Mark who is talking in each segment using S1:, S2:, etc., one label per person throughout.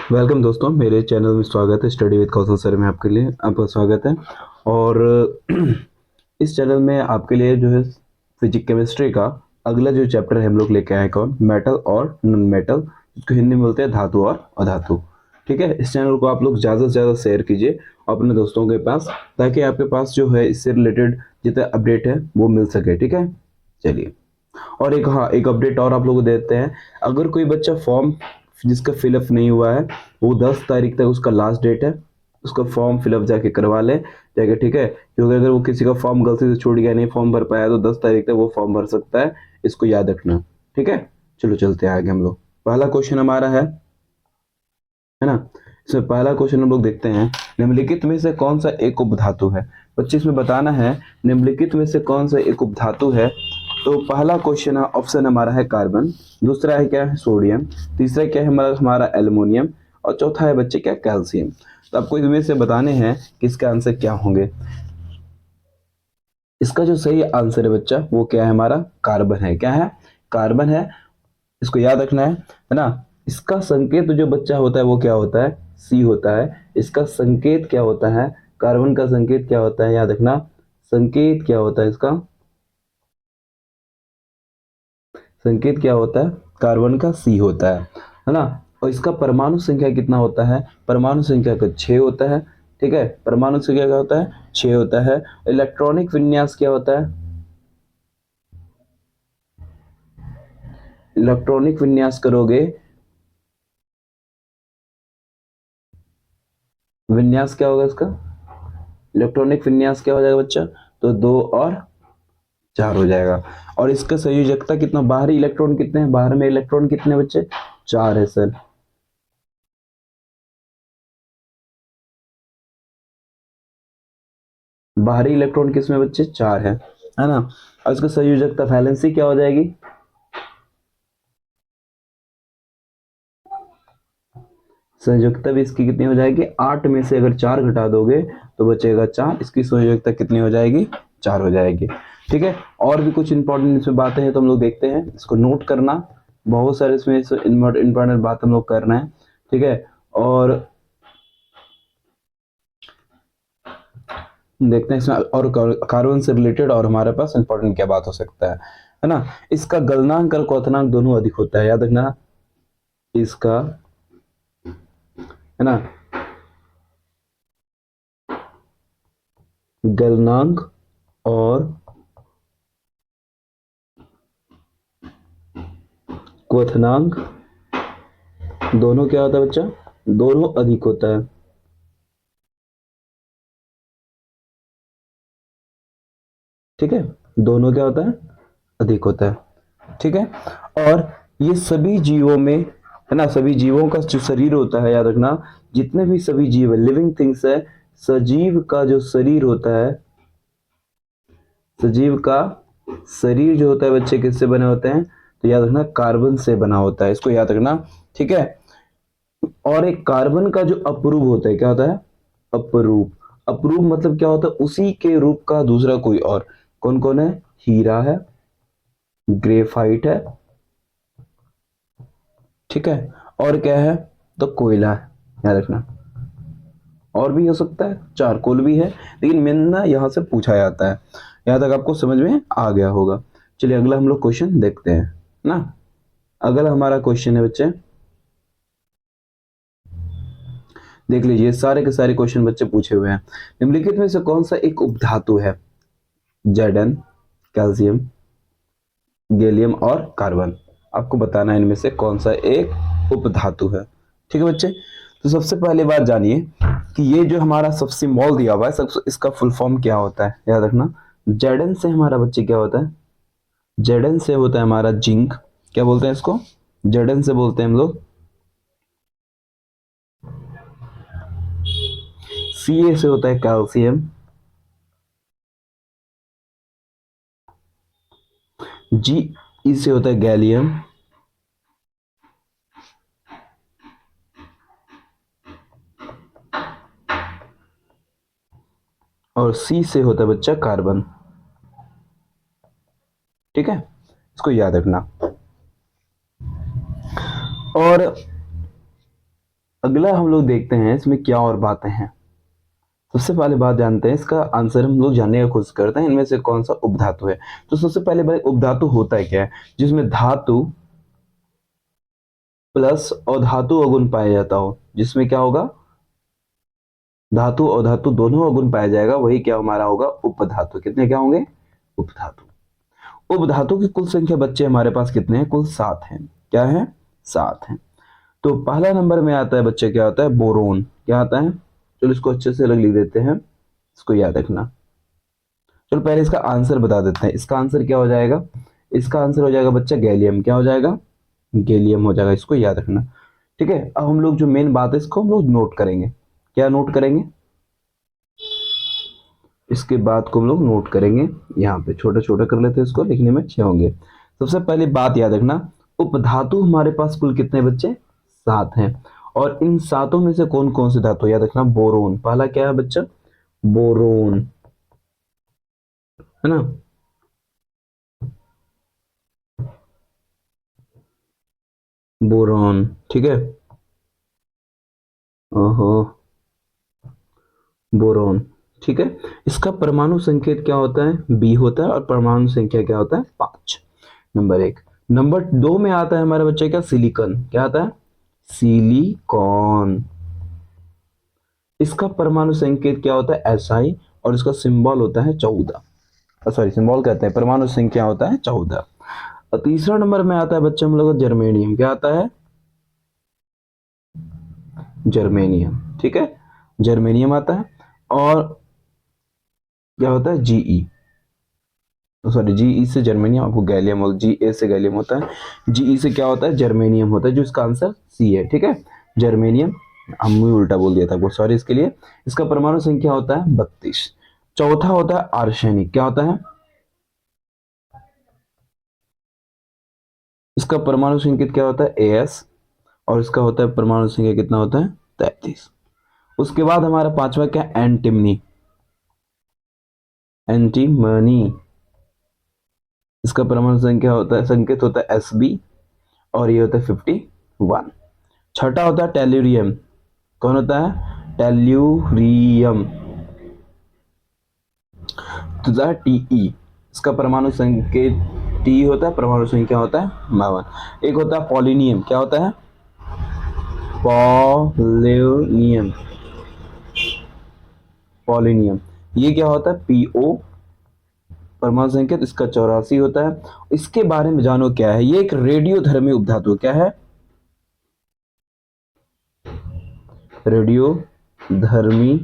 S1: Welcome दोस्तों, मेरे channel में स्वागत है। स्टडी विद कौशल सर में आपके लिए आपका स्वागत है। और इस चैनल में आपके लिए जो है फिजिक केमिस्ट्री का अगला जो चैप्टर है हम लोग लेके आए कौन, मेटल और नॉन मेटल, जिसको हिंदी में बोलते हैं धातु और अधातु। ठीक है, इस चैनल को आप लोग ज़्यादा से ज़्यादा शेयर कीजिए अपने दोस्तों के पास, ताकि आपके पास जो है इससे रिलेटेड जितना अपडेट है वो मिल सके। ठीक है, चलिए। और एक, हाँ, एक अपडेट और आप लोगों को देते हैं। अगर कोई बच्चा फॉर्म जिसका फिलअप नहीं हुआ है, वो 10 तारीख तक उसका लास्ट डेट है, उसका फॉर्म फिलअप जाके करवा ले जाके। ठीक है, क्योंकि अगर वो किसी का फॉर्म गलती से छूट गया, नहीं फॉर्म भर पाया, तो 10 तारीख तक वो फॉर्म भर सकता है। इसको याद रखना। ठीक है, चलो चलते हैं आगे हम लोग। पहला क्वेश्चन हमारा है ना। इसमें पहला क्वेश्चन हम लोग देखते हैं, निम्नलिखित में से कौन सा एक उपधातु है। बच्चे इसमें बताना है निम्नलिखित में से कौन सा एक उपधातु है। तो पहला क्वेश्चन ऑप्शन हमारा है कार्बन, दूसरा है क्या है सोडियम, तीसरा क्या है हमारा हमारा एल्युमिनियम, और चौथा है बच्चे क्या कैल्शियम। तो आपको इसमें से बताने हैं कि इसका आंसर क्या होंगे। इसका जो सही आंसर है बच्चा वो क्या है, हमारा कार्बन है। क्या है, कार्बन है। इसको याद रखना है ना। इसका संकेत जो बच्चा होता है वो क्या होता है, सी होता है। इसका संकेत क्या होता है, कार्बन का संकेत क्या होता है, याद रखना। संकेत क्या होता है इसका, संकेत क्या होता है, कार्बन का सी होता है ना। और इसका परमाणु संख्या कितना होता है, परमाणु संख्या का 6 होता है। ठीक है, परमाणु संख्या क्या होता है, 6 होता है। इलेक्ट्रॉनिक विन्यास क्या होता है, इलेक्ट्रॉनिक विन्यास करोगे, विन्यास क्या होगा इसका, इलेक्ट्रॉनिक विन्यास क्या हो जाएगा बच्चा, तो 2 और 4 हो जाएगा। और इसका संयोजकता कितना, बाहरी इलेक्ट्रॉन कितने हैं, बाहर में इलेक्ट्रॉन कितने बच्चे, 4 है सर। बाहरी इलेक्ट्रॉन किसमें बच्चे, 4 है ना। और इसका संयोजकता वैलेंसी क्या हो जाएगी, संयोजकता भी इसकी कितनी हो जाएगी, 8 में से अगर 4 घटा दोगे तो बचेगा 4। इसकी संयोजकता कितनी हो जाएगी, 4 हो जाएगी। ठीक है, और भी कुछ इंपॉर्टेंट इसमें बातें हैं तो हम लोग देखते हैं, इसको नोट करना। बहुत सारे इसमें इंपॉर्टेंट बात हम लोग करना है। ठीक है, और देखते हैं इसमें और कार्बन से रिलेटेड और हमारे पास इंपॉर्टेंट क्या बात हो सकता है ना। इसका गलनांक और क्वथनांक दोनों अधिक होता है, याद रखना। इसका, है ना, गलनांक और क्वथनांक दोनों क्या होता है बच्चा, दोनों अधिक होता है। ठीक है, दोनों क्या होता है, अधिक होता है। ठीक है, और ये सभी जीवों में, है ना, सभी जीवों का जो शरीर होता है, याद रखना, जितने भी सभी जीव है, लिविंग थिंग्स है, सजीव का जो शरीर होता है, सजीव का शरीर जो होता है बच्चे किससे बने होते हैं, तो याद रखना कार्बन से बना होता है। इसको याद रखना। ठीक है, और एक कार्बन का जो अपरूप होता है, क्या होता है, अपरूप। अपरूप मतलब क्या होता है, उसी के रूप का दूसरा कोई और। कौन कौन है, हीरा है, ग्रेफाइट है, ठीक है, और क्या है, तो कोयला है, याद रखना। और भी हो सकता है, चारकोल भी है, लेकिन मेन ना यहाँ से पूछा जाता है। यहाँ तक आपको समझ में आ गया होगा। चलिए अगला हम लोग क्वेश्चन देखते हैं ना। अगला हमारा क्वेश्चन है बच्चे, देख लीजिए, सारे के सारे क्वेश्चन बच्चे पूछे हुए हैं। निम्नलिखित में से कौन सा एक उपधातु है, जेडन, कैल्शियम, गैलियम और कार्बन। आपको बताना है इनमें से कौन सा एक उपधातु है। ठीक है बच्चे, तो सबसे पहले बात जानिए कि ये जो हमारा सबसे मॉल दिया हुआ है, सब इसका फुल फॉर्म क्या होता है, याद रखना। जेडन से हमारा बच्चे क्या होता है, जेडन से होता है हमारा जिंक। क्या बोलते हैं इसको, जेडन से बोलते हैं हम लोग। सी ए से होता है कैल्शियम, जी ई से होता है गैलियम, और सी से होता है बच्चा कार्बन। ठीक है, इसको याद रखना। और अगला हम लोग देखते हैं इसमें क्या और बातें हैं। सबसे पहले बात जानते हैं, इसका आंसर हम लोग जानने की कोशिश करते हैं, इनमें से कौन सा उपधातु है। तो सबसे पहले भाई उपधातु होता है क्या है, जिसमें धातु प्लस और धातु अगुण पाया जाता हो, जिसमें क्या होगा, धातु और धातु दोनों अगुण पाया जाएगा, वही क्या हमारा होगा, उपधातु। कितने क्या होंगे, उपधातु। उपधातु की कुल संख्या बच्चे हमारे पास कितने हैं, कुल 7 हैं। क्या है, 7 हैं। तो पहला नंबर में आता है बच्चे, क्या होता है, बोरोन। क्या आता है, चलो इसको अच्छे से लिख देते हैं, इसको याद रखना। चलो पहले इसका आंसर बता देते हैं। इसका आंसर क्या हो जाएगा, इसका आंसर हो जाएगा बच्चा गैलियम। क्या हो जाएगा, गैलियम हो जाएगा, इसको याद रखना। ठीक है, अब हम लोग जो मेन बात है इसको हम लोग नोट करेंगे। क्या नोट करेंगे, इसके बाद को हम लोग नोट करेंगे, यहाँ पे छोटा छोटा कर लेते हैं, इसको लिखने में अच्छे होंगे। सबसे पहली बात याद रखना, उपधातु हमारे पास कुल कितने बच्चे, 7 हैं। और इन सातों में से कौन कौन से धातु, याद रखना, बोरोन। पहला क्या है बच्चा, बोरोन, है ना। बोरॉन, ठीक है। ओहो, बोरॉन, ठीक है। इसका परमाणु संकेत क्या होता है, बी होता है, और परमाणु संख्या क्या होता है, 5। नंबर 1। नंबर 2 में आता है हमारे बच्चे क्या, सिलिकॉन। क्या आता है, सिलिकॉन। इसका परमाणु संकेत क्या होता है, SI, और इसका सिंबल होता है 14। सॉरी, सिंबल कहते हैं, परमाणु संख्या होता है 14। और तीसरा नंबर में आता है बच्चे हम लोग का जर्मेनियम। क्या आता है, जर्मेनियम, ठीक है, जर्मेनियम आता है। और क्या होता है, GE, सॉरी, GE से जर्मेनियम, आपको गैलियम, और GA से गैलियम होता है, GE से क्या होता है, जर्मेनियम होता है, जो इसका आंसर C है। ठीक है, जर्मेनियम। हम भी उल्टा बोल दिया था वो, सॉरी इसके लिए। इसका परमाणु संख्या होता है 32। चौथा होता है आर्सेनिक। क्या होता है, इसका परमाणु संकेत क्या होता है, AS, और इसका होता है परमाणु संख्या कितना होता है, 33। उसके बाद हमारा पांचवा क्या, एंटीमनी, एंटीमनी। इसका परमाणु संख्या होता है, संकेत होता है SB, और ये होता है 51। छठा होता है टेल्यूरियम। कौन होता है, टेल्यूरियम, तो TE। इसका परमाणु संकेत T होता है, परमाणु संख्या होता है 52। एक होता है पोलिनियम। क्या होता है, पोलिनियम, पोलिनियम। ये क्या होता है, PO, परमाणु संकेत इसका 84 होता है। इसके बारे में जानो क्या है, ये एक रेडियोधर्मी उपधातु। क्या है, रेडियोधर्मी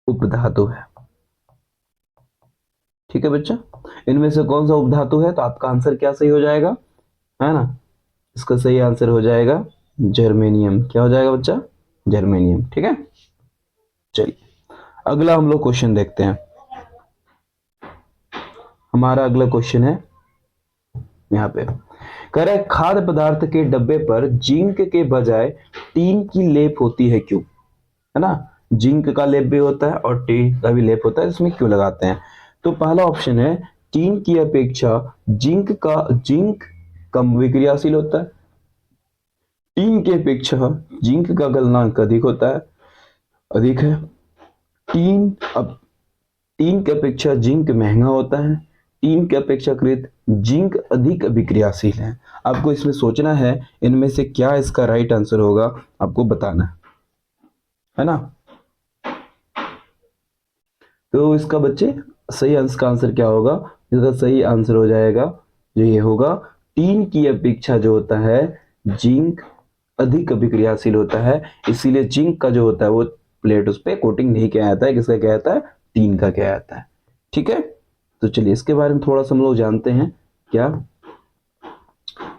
S1: उपधातु है। ठीक है बच्चा, इनमें से कौन सा उपधातु है, तो आपका आंसर क्या सही हो जाएगा, है ना। इसका सही आंसर हो जाएगा जर्मेनियम। क्या हो जाएगा बच्चा, जर्मेनियम। ठीक है, चलिए अगला हम लोग क्वेश्चन देखते हैं। हमारा अगला क्वेश्चन है यहाँ पे, कह रहा है खाद्य पदार्थ के डब्बे पर जिंक के बजाय टीन की लेप होती है, क्यों, है ना। जिंक का लेप भी होता है और टीन का भी लेप होता है, इसमें क्यों लगाते हैं। तो पहला ऑप्शन है, टीन की अपेक्षा जिंक कम विक्रियाशील होता है। टीन की अपेक्षा जिंक का गलनांक अधिक होता है, अधिक है। टीन अब टीन की अपेक्षा जिंक महंगा होता है। टीन की अपेक्षाकृत जिंक अधिक अभिक्रियाशील है। आपको इसमें सोचना है, इनमें से क्या इसका राइट आंसर होगा, आपको बताना है ना। तो इसका बच्चे सही आंसर का आंसर क्या होगा, इसका सही आंसर हो जाएगा, जो ये होगा, टीन की अपेक्षा जो होता है जिंक अधिक अभिक्रियाशील होता है, इसीलिए जिंक का जो होता है वो प्लेट उस पर कोटिंग नहीं किया जाता है। किसका क्या आता है, टीन का क्या आता है। ठीक है, तो चलिए इसके बारे में थोड़ा सा हम लोग जानते हैं। क्या,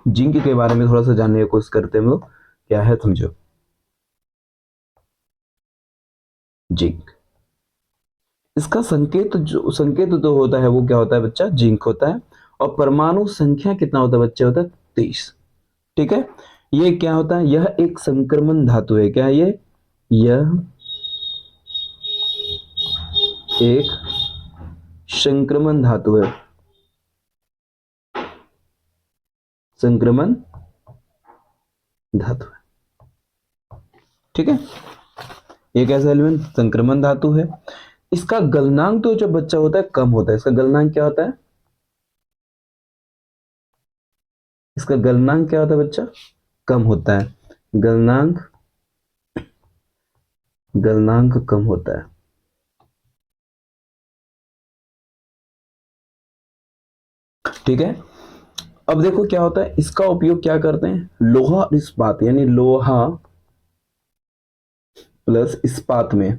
S1: जिंक के बारे में थोड़ा सा जानने की कोशिश करते हैं हम लोग, क्या है समझो। जिंक, इसका संकेत तो होता है वो क्या होता है बच्चा, जिंक होता है। और परमाणु संख्या कितना होता है बच्चे, होता है 23। ठीक है, ये क्या होता है, यह एक संक्रमण धातु है। क्या है ये, यह एक संक्रमण धातु है, संक्रमण धातु है। ठीक है, ये कैसा एलिमेंट, संक्रमण धातु है। इसका गलनांक तो जब बच्चा होता है कम होता है, इसका गलनांक क्या होता है, इसका गलनांक क्या होता है बच्चा, कम होता है, गलनांक, गलनांक कम होता है। ठीक है, अब देखो क्या होता है, इसका उपयोग क्या करते हैं, लोहा और इस्पात, यानी लोहा प्लस इस्पात में,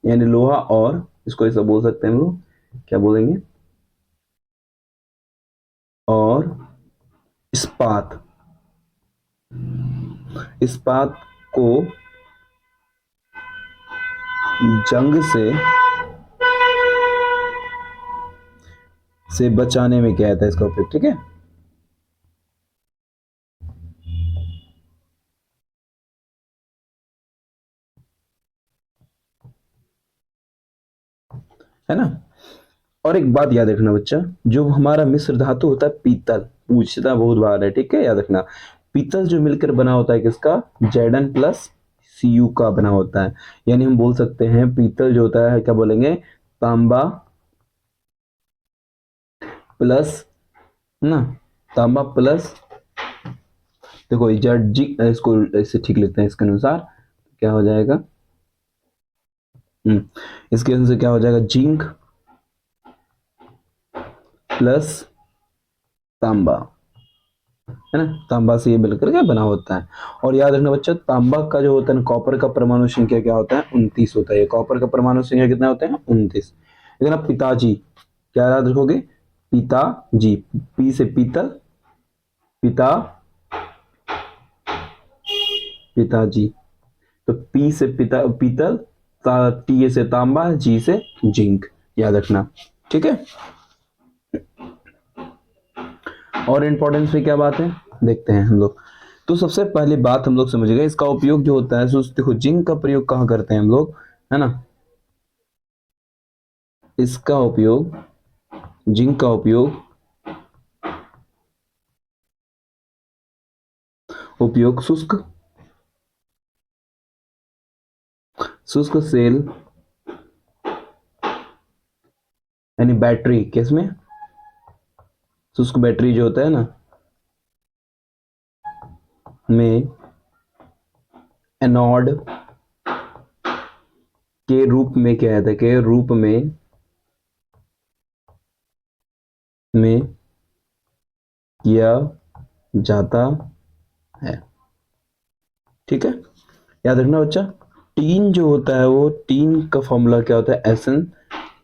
S1: यानी लोहा और, इसको ऐसा बोल सकते हैं हम लोग, क्या बोलेंगे, और इस्पात, इस्पात को जंग से बचाने में क्या आता है इसका उपयोग। ठीक है, है ना। और एक बात याद रखना बच्चा, जो हमारा मिश्र धातु होता है पीतल, पूछता बहुत बार है, ठीक है, याद रखना, पीतल जो मिलकर बना होता है किसका, Zn प्लस Cu का बना होता है। यानी हम बोल सकते हैं पीतल जो होता है क्या बोलेंगे, तांबा प्लस, ना, तांबा प्लस, देखो जेड जी, इसको ऐसे ठीक लिखते हैं इसके अनुसार, क्या हो जाएगा, इसके अनुसार क्या हो जाएगा, जिंक प्लस तांबा, है ना, तांबा से ये मिलकर क्या बना होता है। और याद रखना बच्चा, तांबा का जो होता है ना, कॉपर का परमाणु संख्या क्या होता है, 29 होता है। कॉपर का परमाणु संख्या कितना होता है, 29। लेकिन आप पिताजी क्या याद रखोगे, पिताजी, पी से पीतल, पिता, पिताजी, तो पी से पिता पीतल, टी से तांबा, जी से जिंक, याद रखना। ठीक है, और इंपॉर्टेंस में क्या बात है देखते हैं हम लोग। तो सबसे पहली बात हम लोग समझ गए, इसका उपयोग जो होता है, सो देखो जिंक का प्रयोग कहाँ करते हैं हम लोग, है ना, इसका उपयोग, जिंक का उपयोग शुष्क, शुष्क सेल, यानी बैटरी, किसमें, शुष्क बैटरी जो होता है ना, में एनोड के रूप में क्या आता है, के रूप में किया जाता है। ठीक है, याद रखना बच्चा, टीन जो होता है, वो टीन का फॉर्मूला क्या होता है, एसएन,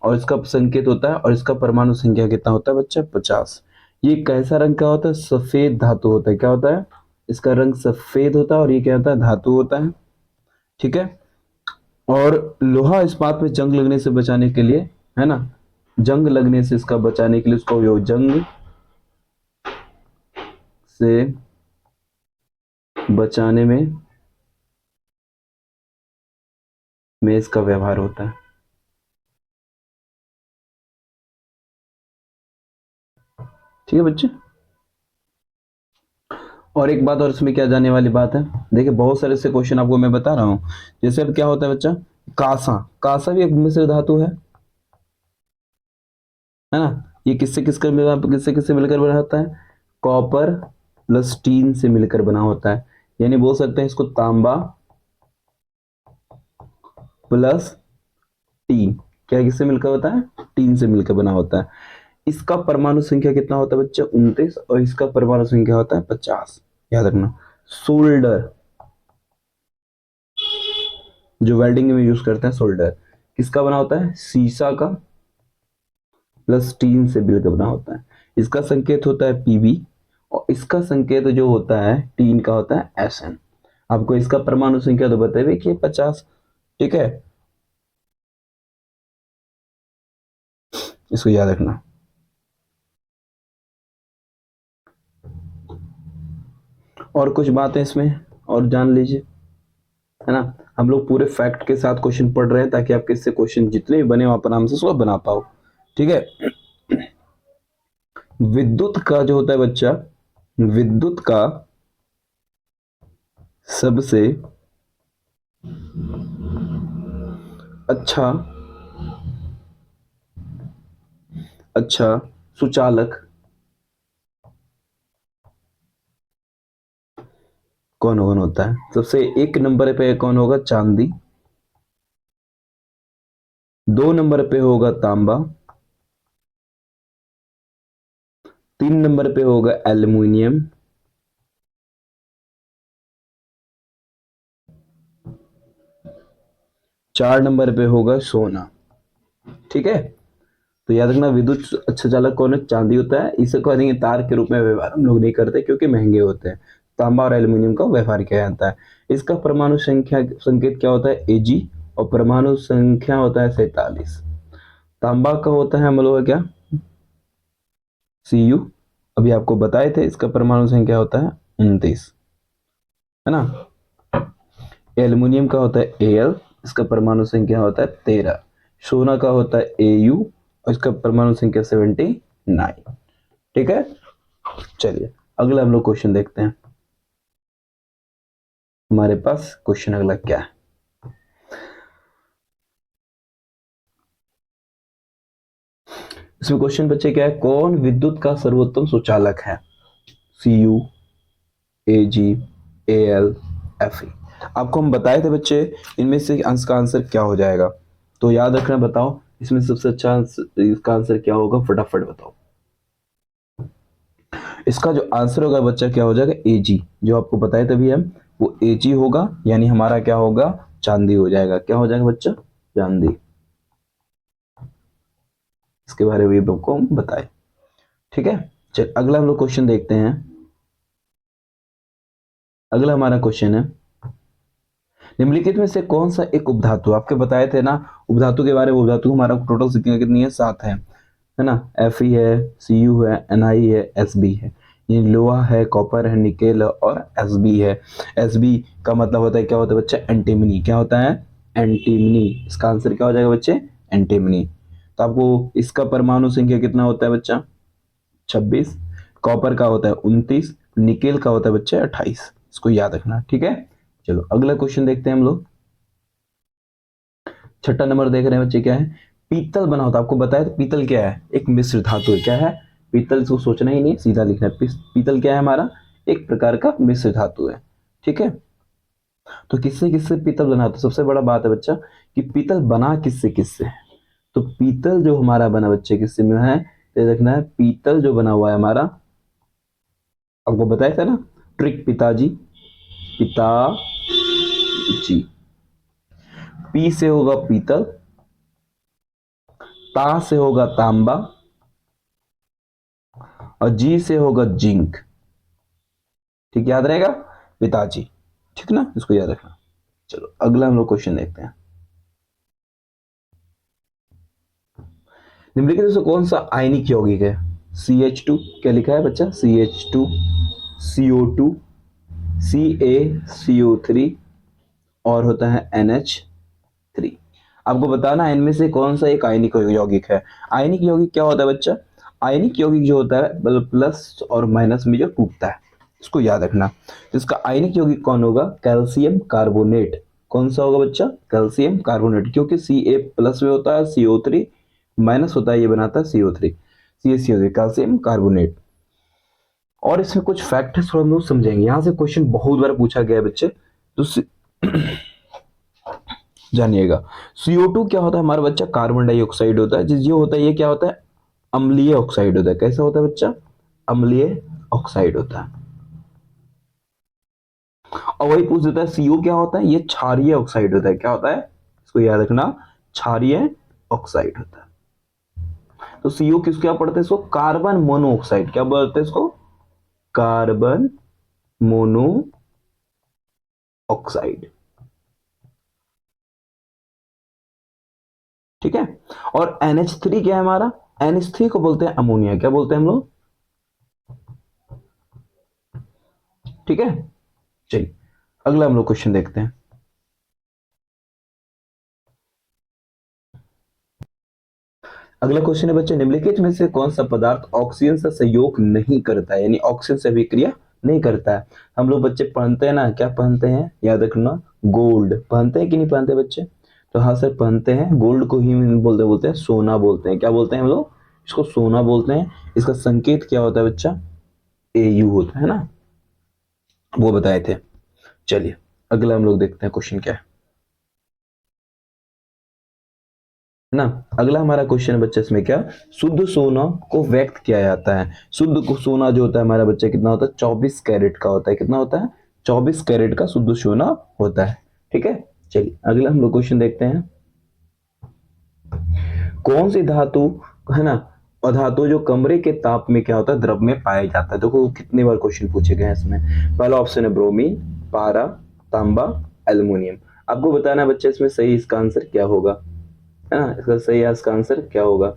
S1: और इसका संकेत होता है, और इसका परमाणु संख्या कितना होता है बच्चा, 50। ये कैसा रंग का होता है, सफेद धातु होता है, क्या होता है, इसका रंग सफेद होता है, और ये क्या होता है, धातु होता है। ठीक है, और लोहा इस्पात में जंग लगने से बचाने के लिए, है ना, जंग लगने से इसका बचाने के लिए उसका उपयोग, जंग से बचाने में इसका व्यवहार होता है। ठीक है बच्चे, और एक बात और इसमें क्या जाने वाली बात है, देखिए बहुत सारे से क्वेश्चन आपको मैं बता रहा हूँ। जैसे अब क्या होता है बच्चा, कांसा, कांसा भी एक मिश्र धातु है ना, ये किससे किसकर मिला, किससे किससे मिलकर बना होता है, कॉपर प्लस टीन से मिलकर बना होता है। यानी बोल सकते हैं इसको तांबा प्लस टीन, क्या किससे मिलकर होता है, टीन से मिलकर बना होता है। इसका परमाणु संख्या कितना होता है बच्चा, 29, और इसका परमाणु संख्या होता है 50, याद रखना। सोल्डर, जो वेल्डिंग में यूज करते हैं, सोल्डर किसका बना होता है, सीसा का प्लस टीन से मिलकर बना होता है। इसका संकेत होता है पीबी, और इसका संकेत जो होता है टीन का होता है एसएन। आपको इसका परमाणु संख्या तो बताइए कि 50। ठीक है, इसको याद रखना। और कुछ बातें इसमें और जान लीजिए, है ना, हम लोग पूरे फैक्ट के साथ क्वेश्चन पढ़ रहे हैं, ताकि आपके इससे क्वेश्चन जितने भी बने हो आप आराम से उसको बना पाओ। ठीक है, विद्युत का जो होता है बच्चा, विद्युत का सबसे अच्छा, अच्छा, सुचालक कौन कौन होता है? सबसे एक नंबर पे कौन होगा? चांदी। दो नंबर पे होगा तांबा। तीन नंबर पे होगा एल्युमिनियम। चार नंबर पे होगा सोना। ठीक है, तो याद रखना विद्युत अच्छा चालक कौन है? चांदी होता है। इसे कहेंगे तार के रूप में व्यवहार हम लोग नहीं करते क्योंकि महंगे होते हैं। तांबा और एल्युमिनियम का व्यवहार किया जाता है। इसका परमाणु संख्या संकेत क्या होता है? एजी। और परमाणु संख्या होता है 47। तांबा का होता है हम लोग का क्या? Cu। अभी आपको बताए थे इसका परमाणु संख्या होता है 29, है ना। एल्युमिनियम का होता है Al। इसका परमाणु संख्या होता है 13। सोना का होता है Au और इसका परमाणु संख्या 79। ठीक है, चलिए अगला हम लोग क्वेश्चन देखते हैं। हमारे पास क्वेश्चन अगला क्या है? इसमें क्वेश्चन बच्चे क्या है? कौन विद्युत का सर्वोत्तम सुचालक है? Cu, Ag, Al, Fe। आपको हम बताए थे बच्चे इनमें से अंश का आंसर क्या हो जाएगा, तो याद रखना। बताओ इसमें सबसे अच्छा इसका आंसर क्या होगा? फटाफट बताओ। इसका जो आंसर होगा बच्चा क्या हो जाएगा? Ag। जो आपको बताए तभी हम, वो Ag होगा, यानी हमारा क्या होगा? चांदी हो जाएगा। क्या हो जाएगा बच्चा? चांदी। इसके बारे में भी आपको हम बताए। ठीक है, चल अगला हम लोग क्वेश्चन देखते हैं। अगला हमारा क्वेश्चन है, निम्नलिखित में से कौन सा एक उपधातु, आपके बताए थे ना उपधातु के बारे में। उपधातु हमारा टोटल संख्या कितनी है? 7 है ना। Fe है, Cu है, Ni है, Sb है। ये लोहा है, कॉपर है, निकेल है और Sb है। Sb का मतलब होता है क्या होता है बच्चा? एंटीमनी। क्या होता है? एंटीमनी। इसका आंसर क्या हो जाएगा बच्चे? एंटीमनी। तो आपको इसका परमाणु संख्या कितना होता है बच्चा? 26। कॉपर का होता है 29। निकेल का होता है बच्चे 28। इसको याद रखना। ठीक है, चलो अगला क्वेश्चन देखते हैं हम लोग। छठा नंबर देख रहे हैं बच्चे, क्या है? पीतल बना होता है। आपको बताया था पीतल क्या है? एक मिश्र धातु है। क्या है? पीतल को सोचना ही नहीं, सीधा लिखना है। पीतल क्या है हमारा? एक प्रकार का मिश्र धातु है। ठीक है, तो किससे किससे पीतल बना होता है? सबसे बड़ा बात है बच्चा कि पीतल बना किससे किससे है। तो पीतल जो हमारा बना बच्चे किससे में है? तो देखना है पीतल जो बना हुआ है हमारा, आपको बताया था ना, ट्रिक पिताजी, पिताजी। पी से होगा पीतल, ता से होगा तांबा और जी से होगा जिंक। ठीक, याद रहेगा? पिताजी। ठीक ना, इसको याद रखना। चलो अगला हम लोग क्वेश्चन देखते हैं। निम्नलिखित में से कौन सा आयनिक यौगिक है? CH2। क्या लिखा है बच्चा? CH2, CO2, CaCO3 और होता है NH3। आपको बताना है इनमें से कौन सा एक आयनिक यौगिक है। आयनिक यौगिक क्या होता है बच्चा? आयनिक यौगिक जो होता है मतलब प्लस और माइनस में जो टूटता है, इसको याद रखना। तो इसका आयनिक यौगिक कौन होगा? Calcium carbonate. कौन सा होगा बच्चा? कैल्शियम कार्बोनेट, क्योंकि Ca प्लस में होता है, CO3 माइनस होता है, ये बनाता है CO3, CaCO3, कैल्शियम कार्बोनेट। और इसमें कुछ फैक्ट है, थोड़ा हम लोग समझेंगे। यहाँ से क्वेश्चन बहुत बार पूछा गया है बच्चे, तो जानिएगा। CO2 क्या होता है हमारा बच्चा? कार्बन डाइऑक्साइड होता है। ये होता है, ये क्या होता है? अम्लीय ऑक्साइड होता है। कैसा होता है बच्चा? अम्लीय ऑक्साइड होता है। और वही पूछ देता है CO क्या होता है? ये क्षारीय ऑक्साइड होता है। क्या होता है? इसको याद रखना, क्षारीय ऑक्साइड होता है। तो CO किस क्या पढ़ते हैं? इसको कार्बन मोनोऑक्साइड। क्या बोलते हैं इसको? Carbon mono oxide. ठीक है, और NH3 क्या है हमारा? NH3 को बोलते हैं अमोनिया। क्या बोलते हैं हम लोग? ठीक है, चलिए अगला हम लोग क्वेश्चन देखते हैं। अगला क्वेश्चन है बच्चे, निम्नलिखित में से कौन सा पदार्थ ऑक्सीजन से सहयोग नहीं करता है, यानी ऑक्सीजन से अभिक्रिया नहीं करता है। हम लोग बच्चे पहनते हैं ना, क्या पहनते हैं, याद रखना, गोल्ड पहनते हैं कि नहीं पहनते बच्चे? तो हाँ सर पहनते हैं, गोल्ड को ही बोलते बोलते हैं सोना बोलते हैं। क्या बोलते हैं हम लोग? इसको सोना बोलते हैं। इसका संकेत क्या होता है बच्चा? AU होता है ना, वो बताए थे। चलिए अगला हम लोग देखते हैं क्वेश्चन क्या है ना। अगला हमारा क्वेश्चन है बच्चा, इसमें क्या, शुद्ध सोना को व्यक्त किया जाता है। शुद्ध को सोना जो होता है हमारा बच्चा कितना होता है? 24 कैरेट का होता है। कितना होता है? 24 कैरेट का शुद्ध सोना होता है। ठीक है। चलिए अगला हम लोग क्वेश्चन देखते हैं। कौन सी धातु, है ना, अधातु जो कमरे के ताप में क्या होता है, द्रव में पाया जाता है। देखो कितनी बार क्वेश्चन पूछे गए हैं इसमें। पहला ऑप्शन है ब्रोमीन, पारा, तांबा, एल्युमिनियम। आपको बताना है बच्चे इसमें सही इसका आंसर क्या होगा, है ना, इसका सही इसका आंसर क्या होगा।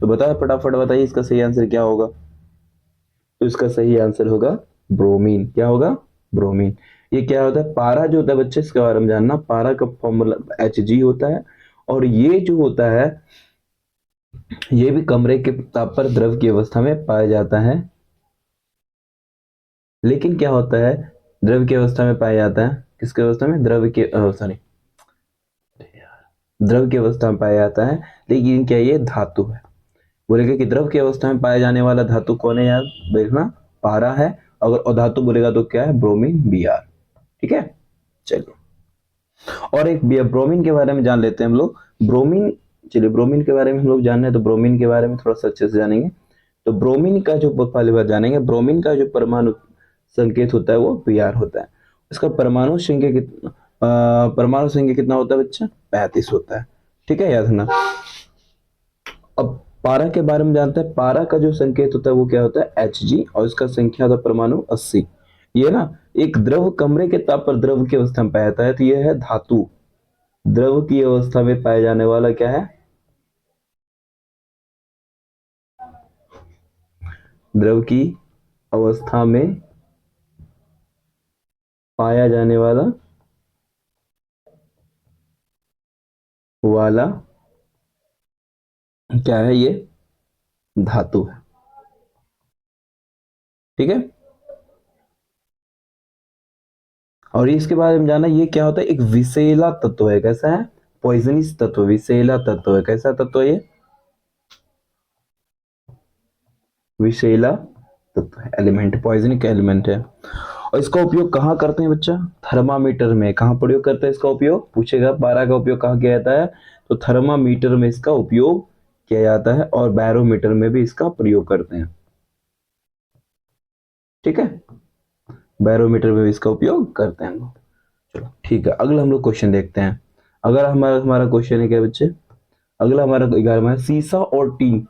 S1: तो बताओ फटाफट बताइए इसका सही आंसर क्या होगा। तो इसका सही आंसर होगा ब्रोमीन। क्या होगा? ब्रोमीन। ये क्या होता है? पारा जो होता है बच्चे, इसके बारे में जानना, पारा का फॉर्मूला Hg होता है। और ये जो होता है, ये भी कमरे के ताप पर द्रव की अवस्था में पाया जाता है। लेकिन क्या होता है, द्रव की अवस्था में पाया जाता है, किसकी अवस्था में, द्रव के सॉरी, द्रव की अवस्था में पाया जाता है। लेकिन क्या ये धातु है? बोलेगा कि द्रव की अवस्था में पाया जाने वाला धातु कौन है यार, देखना, पारा है। अगर अधातु बोलेगा तो क्या है, ब्रोमीन, Br। ठीक है। चलिए और एक ब्रोमीन के बारे में जान लेते हैं हम लोग। ब्रोमीन, चलिए ब्रोमीन के बारे में हम लोग जान रहे हैं, तो ब्रोमीन के बारे में थोड़ा सा अच्छे से जानेंगे। तो ब्रोमीन का जो पहली बार जानेंगे, ब्रोमीन का जो परमाणु संकेत होता है वो Br होता है। इसका परमाणु संख्या कितना, परमाणु संख्या कितना होता है बच्चा? 35 होता है। ठीक है, याद रखना। अब पारा के बारे में जानते हैं। पारा का जो संकेत होता है वो क्या होता है, Hg, और इसका संख्या होता है परमाणु 80। ये ना, एक द्रव कमरे के ताप पर द्रव की अवस्था में पाया जाता है, तो यह है धातु। द्रव की अवस्था में पाए जाने वाला क्या है, द्रव की अवस्था में पाया जाने वाला वाला क्या है, ये धातु है। ठीक है। और इसके बारे में जाना, ये क्या होता है, एक विषैला तत्व है। कैसा है? पॉइजनस तत्व, विषैला तत्व है। कैसा तत्व है ये? विषैला तत्व है, एलिमेंट, पॉइजनिक एलिमेंट है। और इसका उपयोग कहाँ करते हैं बच्चा? थर्मामीटर में। कहाँ प्रयोग करते हैं इसका उपयोग, पूछेगा। पारा का उपयोग कहाँ किया जाता है? तो थर्मामीटर में इसका उपयोग किया जाता है, और बैरोमीटर में भी इसका प्रयोग करते हैं। ठीक है, बैरोमीटर में भी इसका उपयोग करते हैं हम लोग। चलो ठीक है, अगला हम लोग क्वेश्चन देखते हैं। अगर हमारा हमारा क्वेश्चन है क्या बच्चे, अगला हमारा 11वां है, सीसा और टीन